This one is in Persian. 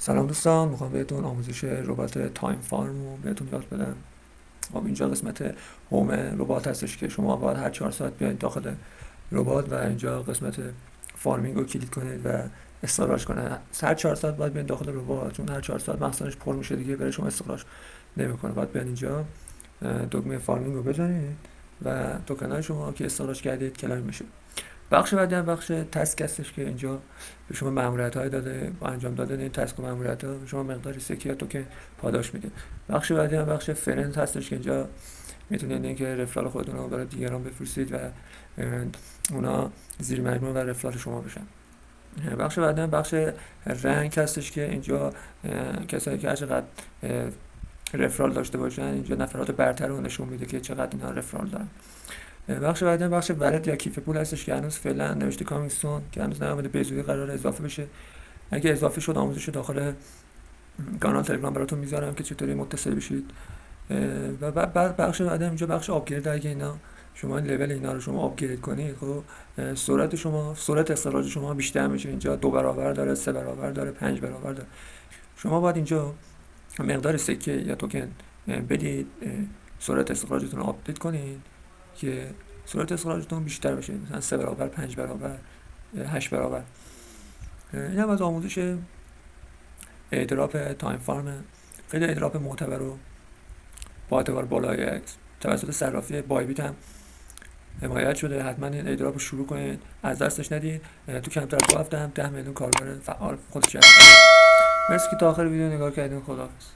سلام دوستان، میخوام بهتون آموزش ربات تایم فارم رو بهتون یاد بدم. خب اینجا قسمت هوم ربات هستش که شما باید هر 4 ساعت بیاید داخل ربات و اینجا قسمت فارمینگ رو کلیک کنید و استخراج کنید. هر 4 ساعت باید بیاید داخل ربات، چون هر 4 ساعت مخزنش پر میشه دیگه، برای شما استخراج نمیکنه. باید بیاید اینجا دکمه فارمینگ رو بزنید و توکنای شما که استخراج کردید کلیم میشه. بخش بعدی هم بخش تسک هستش که اینجا به شما ماموریت‌های داده با انجام دادن این تسک و ماموریت‌ها به شما مقداری سکی یا توکن پاداش میده. بخش بعدی هم بخش فرند هستش که اینجا میتونید اینکه رفرال خودتون رو برای دیگران بفرستید و اونا زیر مجموعه و رفرال شما بشن. بخش بعدی هم بخش رنک هستش که اینجا کسایی که هر چقدر رفرال داشته باشن اینجا نفرات برتر رو نشون میده که چقدر اینا رفرال دارن. بخش بعدی بخش ولت یا کیف پول هستش که هنوز فعلا نوشته کامیسون که هنوز نمیده، به زودی قرار اضافه بشه. اگه اضافه شد آموزش داخل کانال تلگرام براتون میذارم که چطوری متصل بشید. و بعد بخش بعدی اینجا بخش آپگرید، اگه اینا شما لول اینا رو شما آپگرید کنید خب سرعت استخراج شما بیشتر میشه. اینجا 2 برابر داره، 3 برابر داره، 5 برابر داره. شما باید اینجا مقدار سکه یا توکن بدید، سرعت استخراجتون رو آپدیت کنید که سرعت استخراجتون بیشتر بشه، مثلا 3 برابر، 5 برابر، 8 برابر. این هم از آموزش ایردراپ تایم فارم. خیلی ایردراپ معتبر و با اعتبار بالای توسط صرافی بایبیت هم حمایت شده. حتما این ایردراپ رو شروع کنید، از دستش ندید. تو کمتر از 2 هفته هم 10 میلیون کاربر فعال خودش جذب کنید. مرسی که تا آخر ویدیو نگاه کردین. خداحافظ.